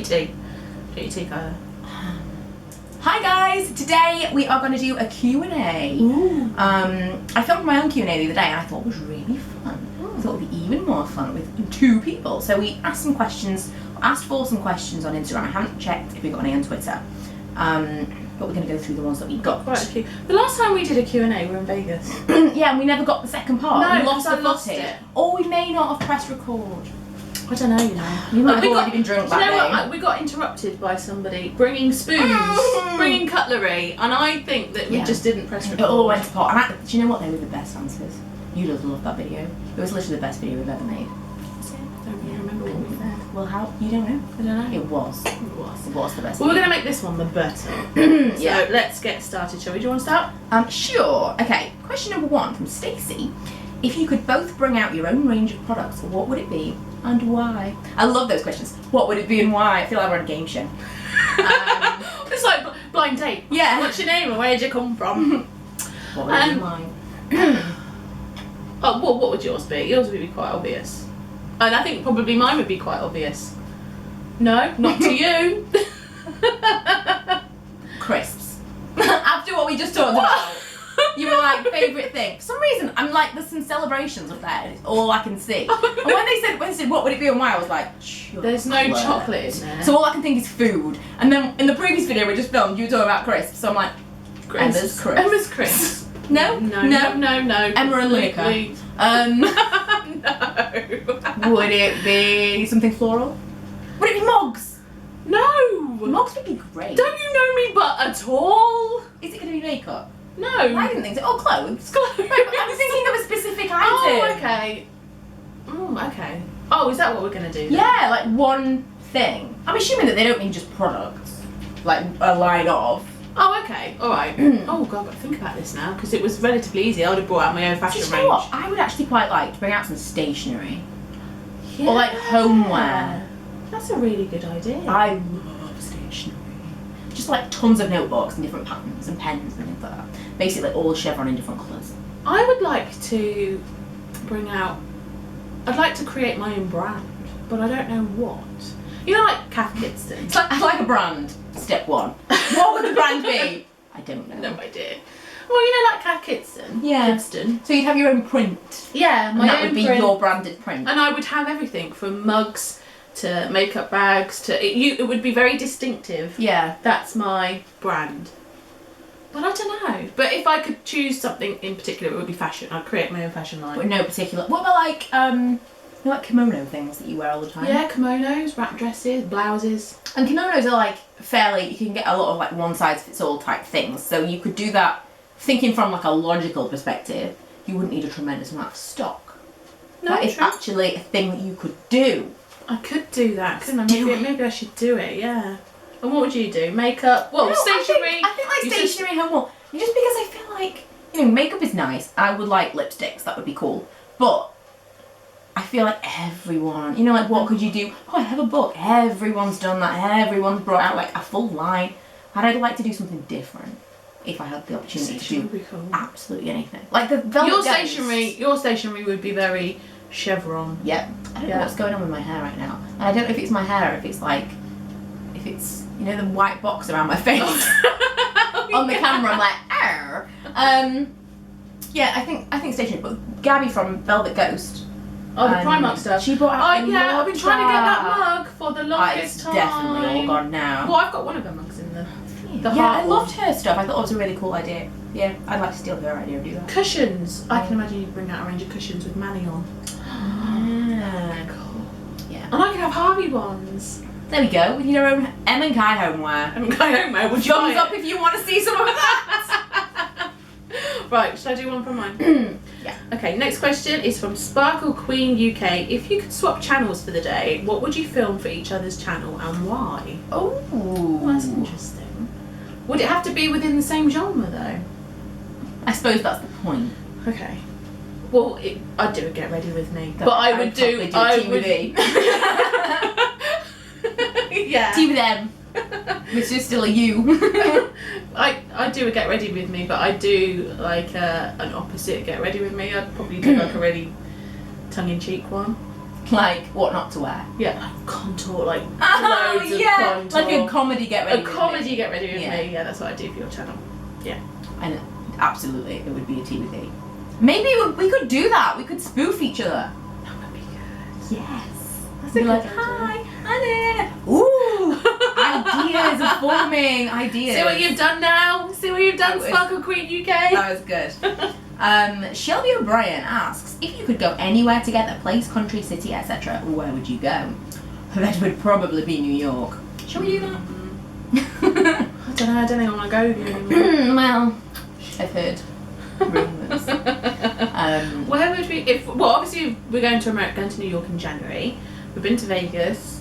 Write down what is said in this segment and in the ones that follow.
tea. Get your tea, Kyla. Hi guys, today we are going to do a Q&A. I filmed my own Q&A the other day and I thought it was really fun. I thought it would be even more fun with 2 people. So we asked for some questions on Instagram. I haven't checked if we got any on Twitter. But we're going to go through the ones that we got. Quite a few. The last time we did a Q&A, we were in Vegas. Yeah, and we never got the second part. No, we lost I the lost footage. it. Or we may not have pressed record. I don't know, you know. You might have already been drunk that day. You know what? We got interrupted by somebody bringing spoons, bringing cutlery, and I think that we just didn't press record. It all went to pot. And do you know what? They were the best answers. You'd have loved that video. It was literally the best video we've ever made. I don't really remember what we said. Well, how? You don't know? I don't know. It was. It was the best. Well, we're going to make this one the better. So let's get started, shall we? Do you want to start? Sure. Okay. Question number 1 from Stacey. If you could both bring out your own range of products, what would it be and why? I love those questions. What would it be and why? I feel like we're on a game show. It's like blind date. Yeah. What's your name and where did you come from? What would it be mine? Oh, well, what would yours be? Yours would be quite obvious. And I think probably mine would be quite obvious. No, not to you. Crisps. After what we just talked about, you were like, favourite thing. For some reason, I'm like, there's some celebrations up there. It's all I can see. And when they said, what would it be and why, I was like, chocolate. There's no chocolate in there. So all I can think is food. And then in the previous video we just filmed, you were talking about crisps. So I'm like, Emma's crisps. Emma's crisps. No. Emma and Luca. No. Would it be something floral? Would it be mugs? No. Mugs would be great. Don't you know me but at all? Is it going to be makeup? No. I didn't think so. Oh, clothes. Clothes. I was thinking of a specific item. Oh, okay. Okay. Oh, is that what we're going to do then? Yeah, like one thing. I'm assuming that they don't mean just products. Like a line of. Oh, okay. Alright. Oh, God, I've got to think about this now, because it was relatively easy. I would have brought out my own fashion You range. know what? I would actually quite like to bring out some stationery. Yeah. Or like homeware. That's a really good idea. I love stationery. Just like tons of notebooks and different patterns and pens and things like that. Basically all chevron in different colours. I would like to bring out... I'd like to create my own brand, but I don't know what. You know, like Kath Kidston. It's like a brand. Step 1. What would the brand be? I don't know. No idea. Well, you know, like Kath Kidston. Yeah. Kidston. So you'd have your own print. Yeah, And that would be print. your branded print. And I would have everything from mugs to makeup bags to... It would be very distinctive. Yeah. That's my brand. But I don't know. But if I could choose something in particular, it would be fashion. I'd create my own fashion line. But no particular... What about like, you know, like kimono things that you wear all the time? Yeah, kimonos, wrap dresses, blouses. And kimonos are like fairly... You can get a lot of like one-size-fits-all type things. So you could do that thinking from like a logical perspective. You wouldn't need a tremendous amount of stock. No, that is true. actually a thing that you could do. I could do that, couldn't I? Do it. Maybe I should do it, yeah. And what would you do? Makeup? Well, No, stationery? I think like stationery homeware. Just because I feel like, you know, makeup is nice. I would like lipsticks, that would be cool. But I feel like everyone, you know, like what could you do? Oh, I have a book. Everyone's done that. Everyone's brought out like a full line. And I'd like to do something different if I had the opportunity to do cool. absolutely anything. Like the velvet Your stationery would be very chevron. Yep. I don't know what's going on with my hair right now. And I don't know if it's my hair or if it's like, you know, the white box around my face. On the camera, I'm like, arr. Yeah, I think stationery. But Gabby from Velvet Ghost. Oh, the Primark stuff. She brought out. Oh yeah, I've been trying to get that mug for the longest It's time. definitely all gone now. Well, I've got one of her mugs in the Yeah, heart I loved her stuff. I thought it was a really cool idea. Yeah, I'd like to steal her idea and do that. Cushions. I can imagine you'd bring out a range of cushions with Manny on. Yeah, cool. Yeah. And I could have Harvey ones. There we go. We need our own Em and Kai homeware. I mean, I don't know. Would you Thumbs buy up if you want to see some of that. Right, should I do one from mine? Yeah. Okay, next question is from Sparkle Queen UK. If you could swap channels for the day, what would you film for each other's channel and why? Oh, that's interesting. Would it have to be within the same genre though? I suppose that's the point. Okay. Well, I'd do a Get Ready With Me, but I would do Tea with E. Yeah. Tea with M. Which is still a U. I do a Get Ready With Me, but I do like an opposite Get Ready With Me. I'd probably do like a really tongue-in-cheek one. Like, what not to wear? Yeah, like contour, like Oh, loads of yeah! contour. Like a comedy get ready A with comedy me. get ready with Yeah. me. Yeah, that's what I do for your channel. Yeah. And absolutely, it would be a tea with tea. Maybe we could do that. We could spoof each other. That would be good. Yes. That's Be a good like, idea. hi, Anna. Ooh, ideas are forming. Ideas. See what you've done now? See what you've done, That was- Sparkle Queen UK? That was good. Shelby O'Brien asks, if you could go anywhere together, place, country, city, etc., where would you go? That would probably be New York. Shall we do that? I don't know, I don't think I want to go with you anymore. Well, I've heard rumours. Where would we, well, obviously we're going to America, going to New York in January. We've been to Vegas.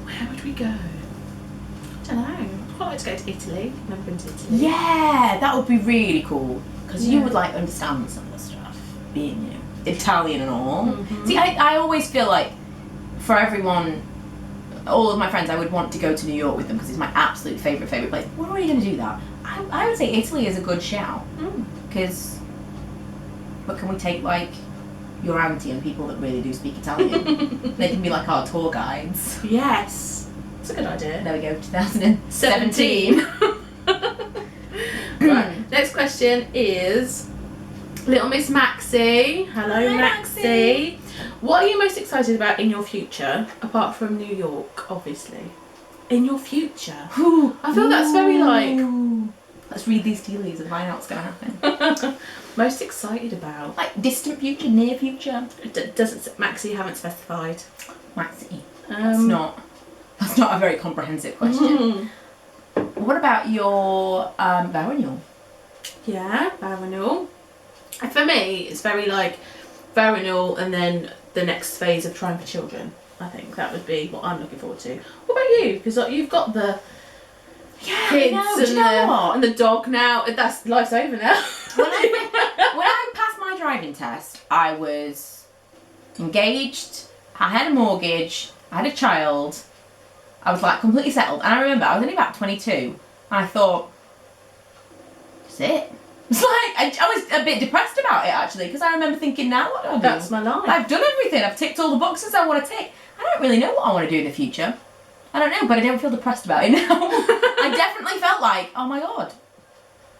Where would we go? I don't know. I'd quite like to go to Italy. Never been to Italy. Yeah, that would be really cool. Because you Yeah. would like understand some of the stuff, being, you know, Italian and all. Mhm. See, I always feel like for everyone, all of my friends, I would want to go to New York with them because it's my absolute favourite place. When are we going to do that? I would say Italy is a good shout. Because, but can we take like your auntie and people that really do speak Italian? They can be like our tour guides. Yes. That's a good idea. There we go, 2017. Right, next question is Little Miss Maxie. Hello, Hi, Maxie. What are you most excited about in your future, apart from New York, obviously? In your future? I feel that's very like... Let's read these tea leaves and find out what's going to happen. Most excited about? Like distant future, near future. Doesn't Maxie, you haven't specified. Maxie, that's not a very comprehensive question. What about your Varennial? Yeah, Varennial. For me, it's very like Varennial and then the next phase of Trying for Children. I think that would be what I'm looking forward to. What about you? Because like, you've got the kids and the dog now. That's life's over now. When I passed my driving test, I was engaged, I had a mortgage, I had a child, I was like completely settled. And I remember I was only about 22 and I thought, that's it. It's like, I was a bit depressed about it actually because I remember thinking, now what do I do? That's my life. I've done everything, I've ticked all the boxes I want to tick. I don't really know what I want to do in the future. I don't know, but I don't feel depressed about it now. I definitely felt like, oh my god,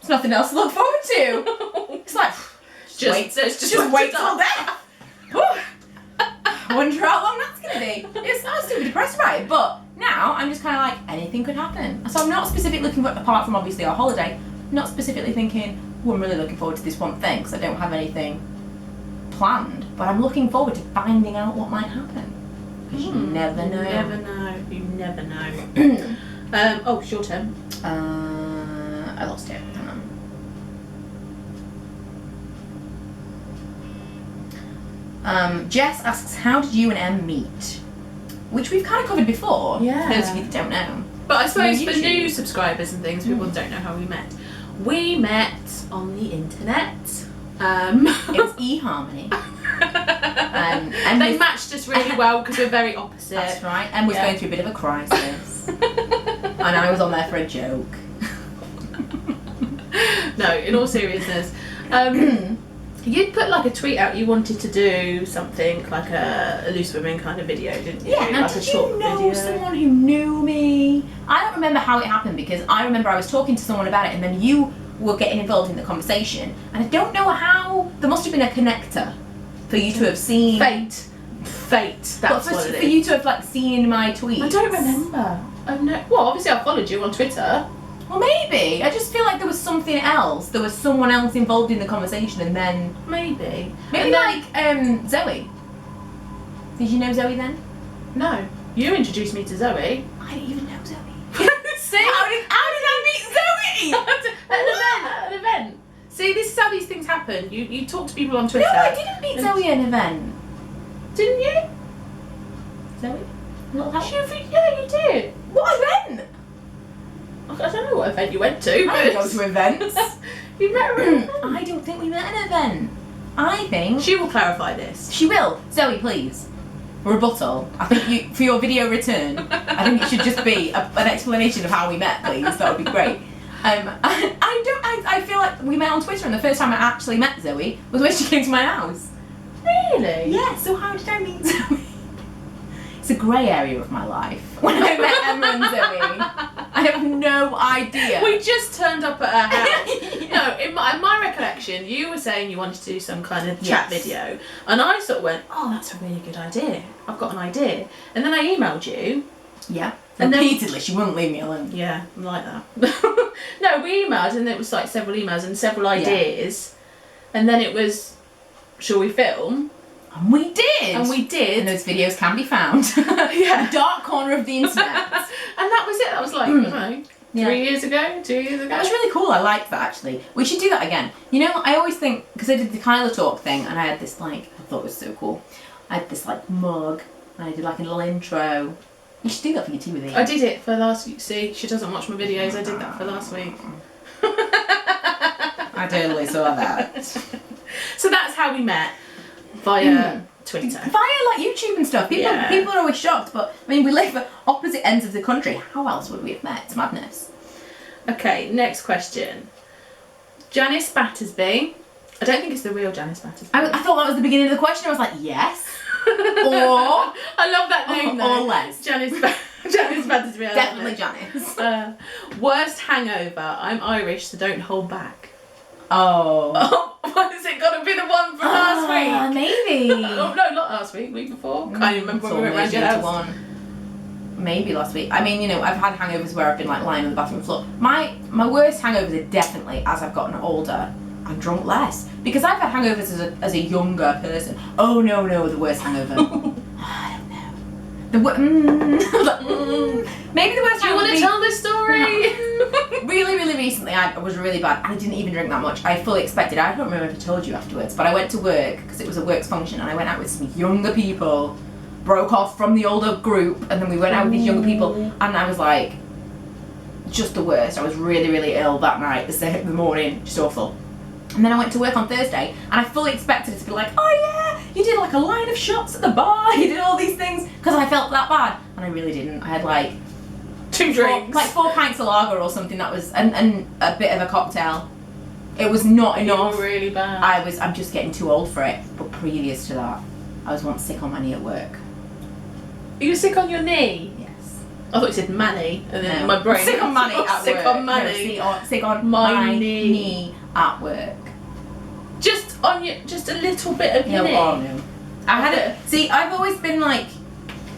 there's nothing else to look forward to. It's like, just wait till death. I wonder how long that's going to be. I was super depressed about it, but now I'm just kind of like, anything could happen. So I'm not specifically looking for, apart from obviously our holiday, not specifically thinking, oh, I'm really looking forward to this one thing, because I don't have anything planned, but I'm looking forward to finding out what might happen. Because you never know. You never know. Oh, short term. I lost it. Hang on. Jess asks, how did you and Em meet? Which we've kind of covered before. Yeah. For those of you that don't know. But I suppose No, for YouTube. new subscribers and things, people don't know how we met. We met on the internet. It was eHarmony. And They matched us really well because we're very opposite. That's right. Em was going through a bit of a crisis. And I was on there for a joke. No, in all seriousness. You'd put like a tweet out, you wanted to do something like a loose women kind of video, didn't you? Yeah, now like did you know someone who knew me? I don't remember how it happened because I remember I was talking to someone about it and then you were getting involved in the conversation and I don't know how, there must have been a connector for you to have seen. Fate, that's what it is. For you to have like seen my tweets. I don't remember. Well, obviously I followed you on Twitter. Well, maybe. I just feel like there was something else. There was someone else involved in the conversation and then... Maybe. Maybe like Zoe. Did you know Zoe then? No. You introduced me to Zoe. I didn't even know Zoe. See? How did I meet Zoe? At an event. See, this is how these things happen. You talk to people on Twitter. No, I didn't meet Zoe at an event. Didn't you? Zoe? Little help? Yeah, you did. What event? I don't know what event you went to. I don't go to events. You met her at an event. I don't think we met at an event. I think... She will clarify this. She will. Zoe, please. Rebuttal. I think you, for your video return, I think it should just be an explanation of how we met, please. That would be great. I feel like we met on Twitter and the first time I actually met Zoe was when she came to my house. Really? Yeah, so how did I meet Zoe? It's a grey area of my life. When I met Emma and Zoe, I have no idea. We just turned up at her house. No, in my recollection, you were saying you wanted to do some kind of chat video, and I sort of went, "Oh, that's a really good idea. I've got an idea." And then I emailed you. Yeah. And repeatedly, she wouldn't leave me alone. Yeah, I'm like that. No, we emailed, and it was like several emails and several ideas, and then it was, "Shall we film?" And we did. And we did. And those videos can be found. Yeah. The dark corner of the internet. And that was it. That was like, I don't know, 3 years ago, 2 years ago. That was really cool. I liked that, actually. We should do that again. You know, I always think, because I did the Khila talk thing, and I had this, like, I thought it was so cool. I had this, like, mug, and I did, like, a little intro. You should do that for your tea with me. I did it for last week. See, she doesn't watch my videos. I did that for last week. I totally saw that. So that's how we met, via Twitter. Via, like, YouTube and stuff. People are always shocked, but, I mean, we live at opposite ends of the country. How else would we have met? It's madness. Okay, next question. Janice Battersby. I don't think it's the real Janice Battersby. I thought that was the beginning of the question. I was like, yes. Or I love that name though. Or Les. Janice Battersby. I Definitely love it. Janice. Worst hangover. I'm Irish, so don't hold back. Oh. What is it got to be the one from last week? Maybe. Oh no, not last week. Week before. Can't even remember when we went round your house. Maybe last week. I mean, you know, I've had hangovers where I've been like lying on the bathroom floor. My worst hangovers are definitely as I've gotten older. I've drunk less because I've had hangovers as a younger person. Oh no, the worst hangover. I don't know. Maybe the worst. Do you want to tell this story? Really recently, I was really bad. I didn't even drink that much. I fully expected. I don't remember if I told you afterwards, but I went to work because it was a works function, and I went out with some younger people. Broke off from the older group, and then we went out with these younger people, and I was like, just the worst. I was really ill that night, the morning, just awful. And then I went to work on Thursday, and I fully expected it to be like, oh yeah, you did like a line of shots at the bar, you did all these things, because I felt that bad, and I really didn't. I had like 2 drinks, like 4 pints of lager or something that was, and a bit of a cocktail. It was not enough. You were really bad. I'm just getting too old for it. But previous to that, I was once sick on my knee at work. Are you sick on your knee? Yes. I thought you said Manny, and then No. my brain. Sick on Manny at sick work. on Manny. No, sick on my knee at work. Just on your, just a little bit of your knee. Oh no. I had it. See, I've always been like,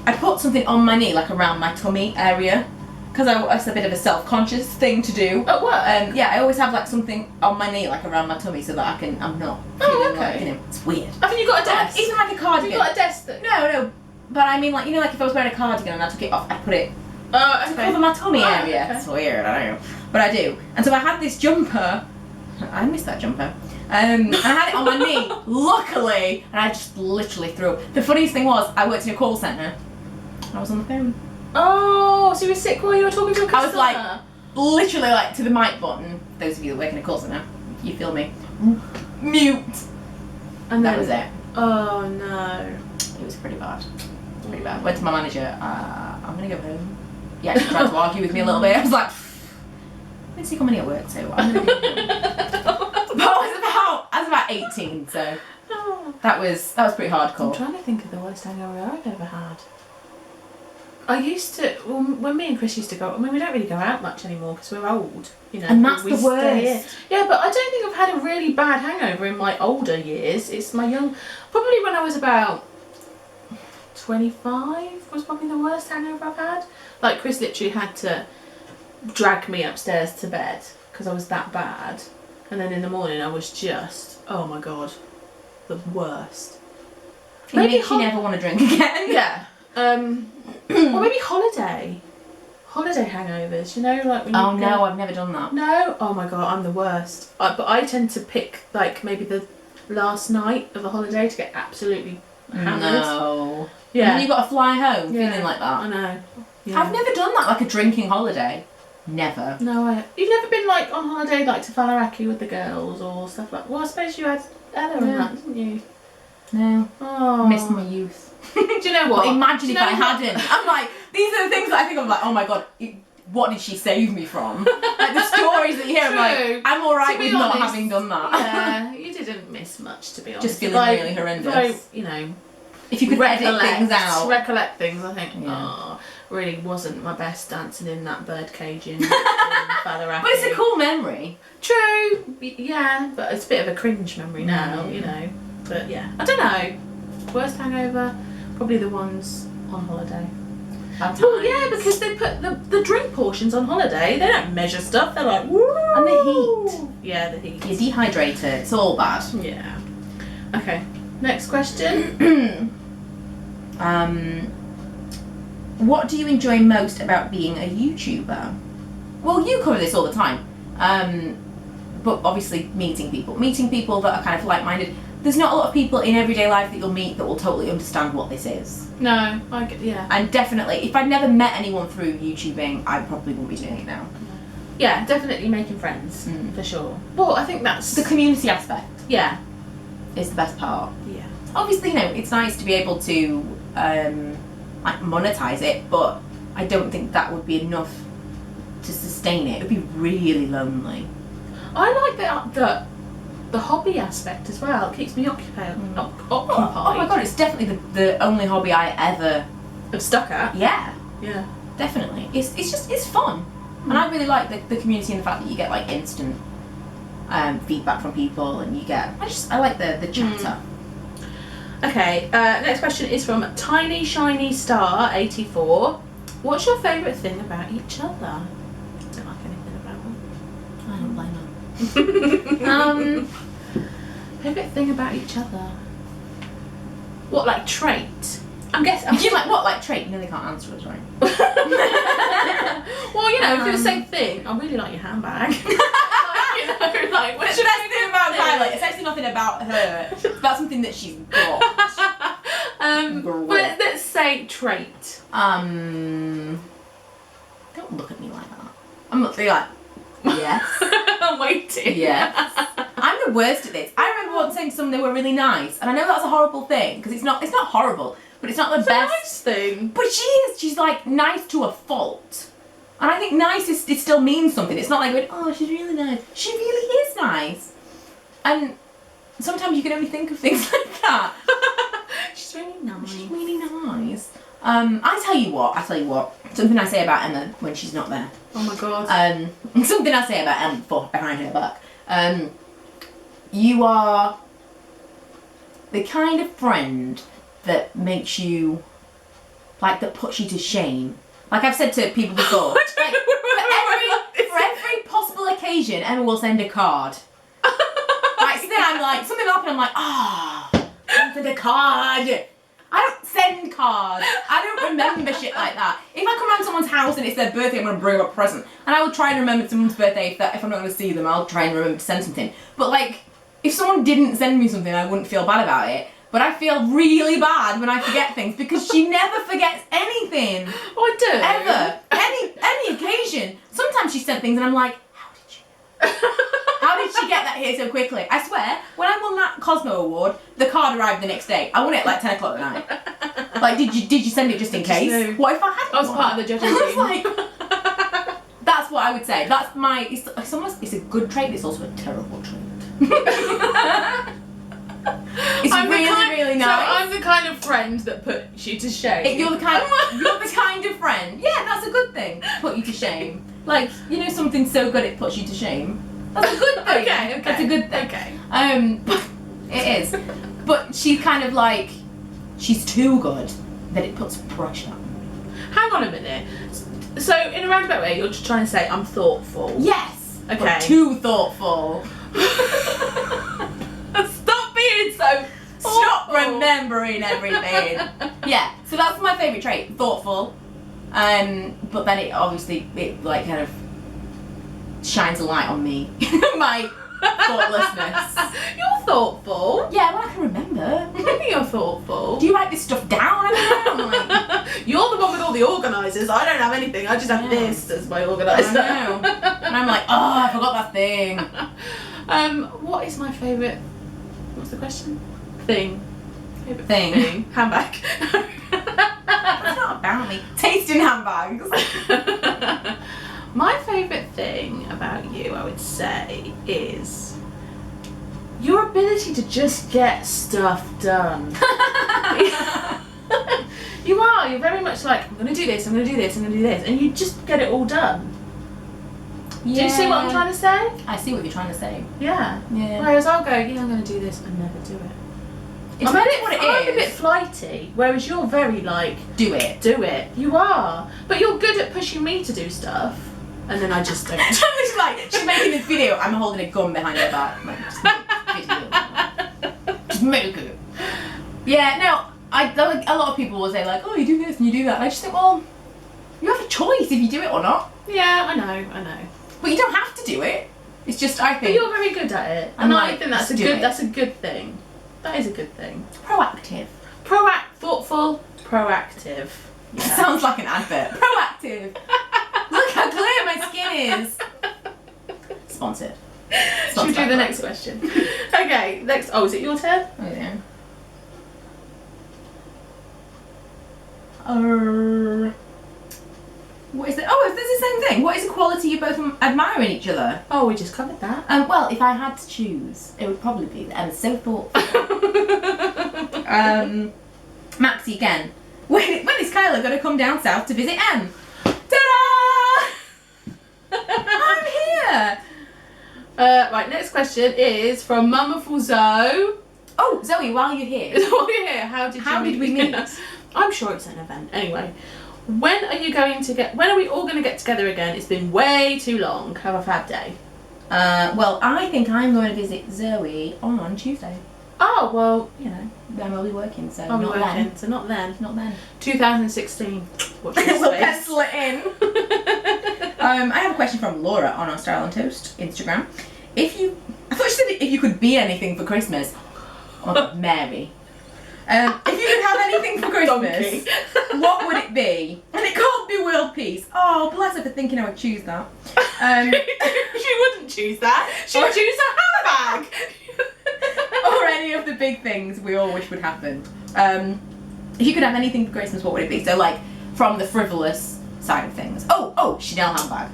I put something on my knee, like around my tummy area, because it's a bit of a self-conscious thing to do. At work? Yeah, I always have like something on my knee, like around my tummy, so that I'm not feeling like, you know, it's weird. Haven't you got a desk? Even like a cardigan. You got a desk thing? No. But I mean, like, you know, like if I was wearing a cardigan and I took it off, I put it to cover my tummy area. Okay. It's weird, I know. But I do. And so I had this jumper. I missed that jumper. And I had it on my knee, luckily, and I just literally threw it. The funniest thing was, I worked in a call centre. I was on the phone. Oh, so you were sick while you were talking to a customer? I was like, literally like to the mic button. Those of you that work in a call centre, you feel me. Mute. And that was it. Oh no. It was pretty bad. Pretty bad. Went to my manager, I'm gonna go home. Yeah, she tried to argue with me a little bit. I was like, I'm sick on money at work, so I'm gonna go home. But I was about 18, so that was pretty hardcore. I'm trying to think of the worst hangover I've ever had. I used to, well, when me and Chris used to go, I mean, we don't really go out much anymore because we're old, you know. And that's we the worst. Yeah, but I don't think I've had a really bad hangover in my older years. It's my probably when I was about 25 was probably the worst hangover I've had. Like, Chris literally had to drag me upstairs to bed because I was that bad. And then in the morning I was just, oh my god, the worst. Maybe you never want to drink again. Yeah. Or maybe holiday hangovers, you know, like when you Oh no, I've never done that. No? Oh my god, I'm the worst. But I tend to pick like maybe the last night of a holiday to get absolutely hammered. No. Yeah. And you got to fly home feeling like that. I know. Yeah. I've never done that, like a drinking holiday. Never. No, you've never been like on holiday like to Faliraki with the girls or stuff like. Well, I suppose you had Ella and that, didn't you? No. Oh. Missed my youth. Do you know what? But imagine if I hadn't. I'm like, these are the things that I think of, like, oh my god, what did she save me from? Like the stories that you hear, I'm like, I'm alright with not having done that. Yeah, you didn't miss much, to be honest. Just feeling really horrendous. You know, If you could edit things out. Recollect things, I think, Yeah. really wasn't my best dancing in that bird cage in Father But it's a cool memory. True, yeah, but it's a bit of a cringe memory now, you know. But yeah, I don't know. Worst hangover, probably the ones on holiday. Well, yeah, because they put the drink portions on holiday. They don't measure stuff. They're like, woo! And the heat. Yeah, the heat. You're dehydrated. It's all bad. Yeah. Okay. Next question. What do you enjoy most about being a YouTuber? Well, you cover this all the time. But obviously meeting people that are kind of like-minded. There's not a lot of people in everyday life that you'll meet that will totally understand what this is. No, yeah. And definitely, if I'd never met anyone through YouTubing, I probably wouldn't be doing it now. Yeah, definitely making friends, for sure. Well, I think that's... The community aspect. Yeah. Is the best part. Yeah. Obviously, you know, it's nice to be able to, like, monetize it, but I don't think that would be enough to sustain it. It would be really lonely. I like the hobby aspect as well. It keeps me occupied. Oh my god, it's definitely the only hobby I ever have stuck at. Yeah. Yeah. Definitely. It's fun. And I really like the community and the fact that you get like instant feedback from people and you get I like the chatter. Okay, next question is from Tiny Shiny Star 84. What's your favourite thing about each other? I don't like anything about them. I don't blame her. Favourite thing about each other? What, like trait? I'm guessing. You like what, like trait? You know they can't answer us, right? Well, you know, if it's the same thing, I really like your handbag. Like, what should I say about Kyla? It's actually nothing about her. It's about something that she's got. But let's say trait. Don't look at me like that. I'm not like, yes. I'm waiting. Yes. I'm the worst at this. I remember once saying to someone they were really nice, and I know that's a horrible thing because it's not horrible, but it's not the best. Nice thing. But she is. She's like nice to a fault. And I think nice it still means something. It's not like going, oh, she's really nice. She really is nice. And sometimes you can only think of things like that. She's really nice. She's really nice. I tell you what. Something I say about Emma when she's not there. Oh my god. Something I say about Emma behind her back. You are the kind of friend that makes you, like, that puts you to shame. Like I've said to people before, like, for every possible occasion, Emma will send a card. Right, so then I'm like, something will happen, I'm like, for the card. I don't send cards. I don't remember shit like that. If I come around someone's house and it's their birthday, I'm going to bring them a present. And I will try and remember someone's birthday if I'm not going to see them, I'll try and remember to send something. But like, if someone didn't send me something, I wouldn't feel bad about it. But I feel really bad when I forget things because she never forgets anything. Oh, I do. Ever. Any occasion. Sometimes she sent things and I'm like, how did she get that here so quickly? I swear, when I won that Cosmo Award, the card arrived the next day. I won it at like 10 o'clock at night. Like, did you send it just in case? No. What if I hadn't I was won? part of the judging I was team. like, that's what I would say. That's my, it's a good trait, it's also a terrible trait. It's really nice. So I'm the kind of friend that puts you to shame. You're the kind of friend. Yeah, that's a good thing. Put you to shame. Like, you know, something so good it puts you to shame. That's a good thing. Okay. That's a good thing. Okay. It is. But she's kind of like, she's too good that it puts pressure on me. Hang on a minute. So in a roundabout way, you're just trying to say I'm thoughtful. Yes. Okay. But too thoughtful. Stop being so. Stop awful. remembering everything. Yeah, so that's my favourite trait, thoughtful. But then it obviously like kind of shines a light on me, my thoughtlessness. You're thoughtful. Yeah, well I can remember. You're thoughtful. Do you write this stuff down? I don't know. Like, you're the one with all the organisers. I don't have anything. I just have this as my organiser. I know. And I'm like, oh, I forgot that thing. What is my favourite? What's the question? Thing. Favourite Thing. Handbag. That's not about me. Taste in handbags. My favourite thing about you, I would say, is your ability to just get stuff done. You are. You're very much like, I'm going to do this, I'm going to do this, I'm going to do this. And you just get it all done. Do you see what I'm trying to say? I see what you're trying to say. Yeah. Yeah. Whereas I'll go, yeah, I'm going to do this and never do it. It's what it I'm is. a bit flighty, whereas you're very like, Do it. do it. You are. But you're good at pushing me to do stuff. And then I just don't. She's like, she's making this video, I'm holding a gun behind her back. I'm like, just make a video. Just make it. Yeah, no, like, a lot of people will say like, oh, you do this and you do that. And I just think, well, you have a choice if you do it or not. Yeah, I know. But you don't have to do it. It's just, I But think, you're very good at it. I'm And I like, think that's just do it. that's a good thing. That is a good thing. proactive. Thoughtful, proactive. Yeah. Sounds like an advert. Proactive. Look how clear my skin is. Sponsored. Should we do the next question? Okay, next. Oh, is it your turn? Oh, yeah. What is it? Oh, it's the same thing. What is a quality you both admire in each other? Oh, we just covered that. Well, if I had to choose, it would probably be that Emma's so thoughtful. Maxie again. When is Khila going to come down south to visit Em? Ta-da! I'm here. Right, next question is from Mama Fuzo. Oh, Zoe, while you're here, While you're here, how did we meet? I'm sure it's an event. Anyway, when are we all going to get together again? It's been way too long. Have a fab day. well, I think I'm going to visit Zoe on Tuesday. Oh, well, you know. Then I'll be working, so I'll be not working, then. so not then. Not then. 2016. Watch this We'll space. pencil it in. I have a question from Laura on our Style on Toast Instagram. I thought she said if you could be anything for Christmas. Oh my God, Mary. If you could have anything for Christmas, what would it be? And it can't be world peace. Oh, bless her for thinking I would choose that. She wouldn't choose that. She'd choose a handbag. Or any of the big things we all wish would happen. If you could have anything for Christmas, what would it be? So, like, from the frivolous side of things. Oh, Chanel handbag.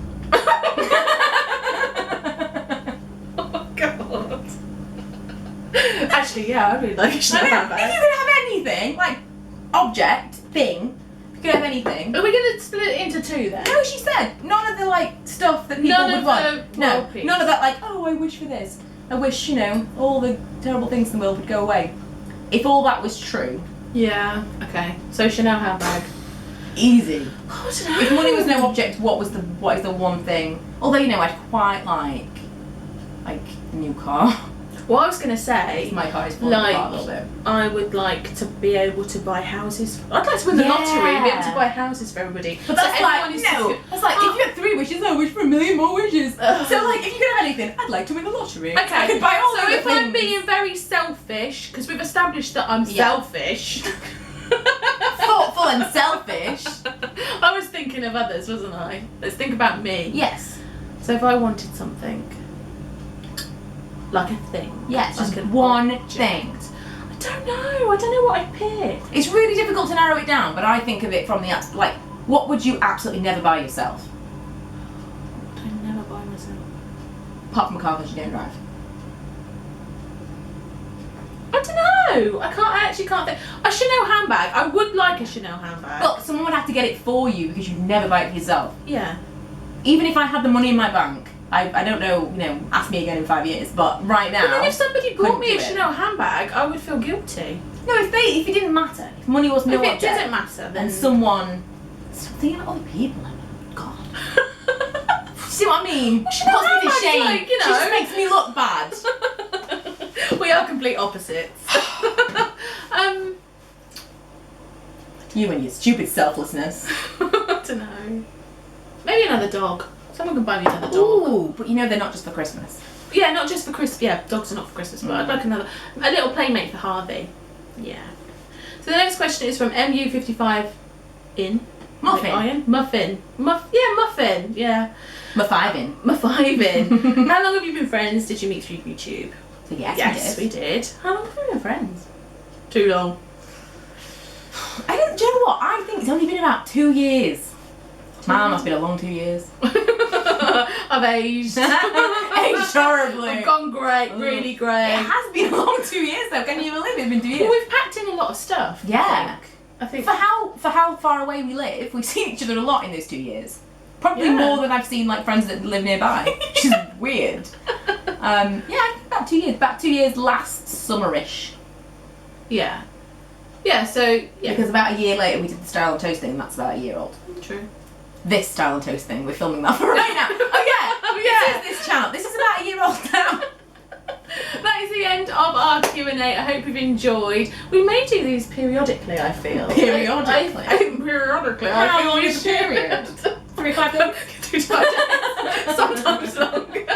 Oh God. Actually, yeah, I really like a Chanel handbag. If you could have anything, like object, thing, if you could have anything. Are we going to split it into two then? No, she said none of the like stuff that people None would of want. the No, world peace. none of that. Like, oh, I wish for this. I wish, all the terrible things in the world would go away. If all that was true, Yeah. Okay. So Chanel handbag. easy. Oh, I don't know. If money was no object, what is the one thing? Although I'd quite like a new car. What I was gonna say, My car is falling like, apart a little bit. I would like to be able to buy houses. I'd like to win the lottery and be able to buy houses for everybody. But that's so like, everyone is no. That's like, if you had 3 wishes, I wish for 1 million more wishes. So, like, if you could have anything, I'd like to win the lottery. Okay, I could buy all so the if I'm things. being very selfish, because we've established that I'm selfish. Thoughtful and selfish. I was thinking of others, wasn't I? Let's think about me. Yes. So if I wanted something, like a thing. Yes, like just an one object. thing. I don't know what I'd pick. It's really difficult to narrow it down, but I think of it from the like, what would you absolutely never buy yourself? What would I never buy myself? Apart from a car because you don't drive. I don't know. I actually can't think. A Chanel handbag. I would like a Chanel handbag. But someone would have to get it for you because you'd never buy it for yourself. Yeah. Even if I had the money in my bank, I don't know, ask me again in 5 years, but right now. But then if somebody bought couldn't me do a it. Chanel handbag, I would feel guilty. No, if it didn't matter, if money was no if it object, didn't matter, then and something about other people, God. See what I mean? She puts me to handbag's shame. like, She just makes me look bad. We are complete opposites. You and your stupid selflessness. I don't know. Maybe another dog. Someone can buy me another dog. Ooh, but they're not just for Christmas. Yeah, not just for Christmas. Yeah, dogs are not for Christmas, but I'd like a little playmate for Harvey. Yeah. So the next question is from MU55 in Muffin. Like iron? Muffin. Muffin. Yeah. Muffin. Muffin. How long have you been friends? Did you meet through YouTube? So Yes, we did. How long have we been friends? Too long. Do you know what? I think it's only been about 2 years. Man, that's been a long 2 years. I've aged. Aged horribly. I've gone grey, really grey. It has been a long 2 years though. Can you believe it's been 2 years? Well, we've packed in a lot of stuff. Yeah. I think. For how far away we live, we've seen each other a lot in those 2 years. Probably Yeah. more than I've seen like friends that live nearby, which is weird. Yeah, about 2 years. About 2 years last summerish. Yeah. Yeah. So yeah. Because about a year later we did the style of toast thing. And that's about a year old. True. This style of toast thing. We're filming that for right now. Oh yeah. Oh yeah. This is this channel. This is about a year old now. That is the end of our Q&A. I hope you've enjoyed. We may do these periodically, I feel. Periodically? Periodically. How I feel long we is the should. period? 3 or 5 days? 2 to 5 days. Sometimes longer.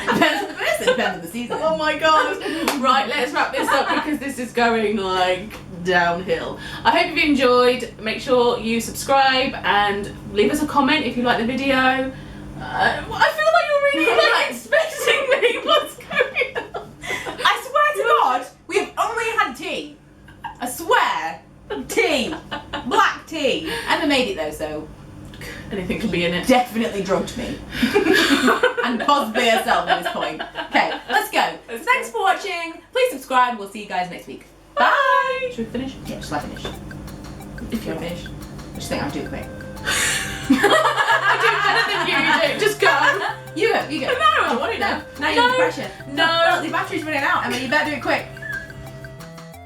Depends on the person. Depends on the season. Oh my god. Right, let's wrap this up because this is going like downhill. I hope you've enjoyed. Make sure you subscribe and leave us a comment if you like the video. I feel like you're really like expecting me. What's going on? I swear to God, we've only had tea. I swear. Tea. Black tea. Emma made it though, so Anything could be in it. definitely drugged me. And possibly herself at this point. Okay, let's go. Thanks for watching. Please subscribe. We'll see you guys next week. Bye. Should we finish? Yeah, just let finish. If you want Finish. I just think I'll do it quick. I do better than you do. Just go. You go. You go. No, I want it now. Now you're under pressure. No. Well, the battery's running out. Emma, you better do it quick.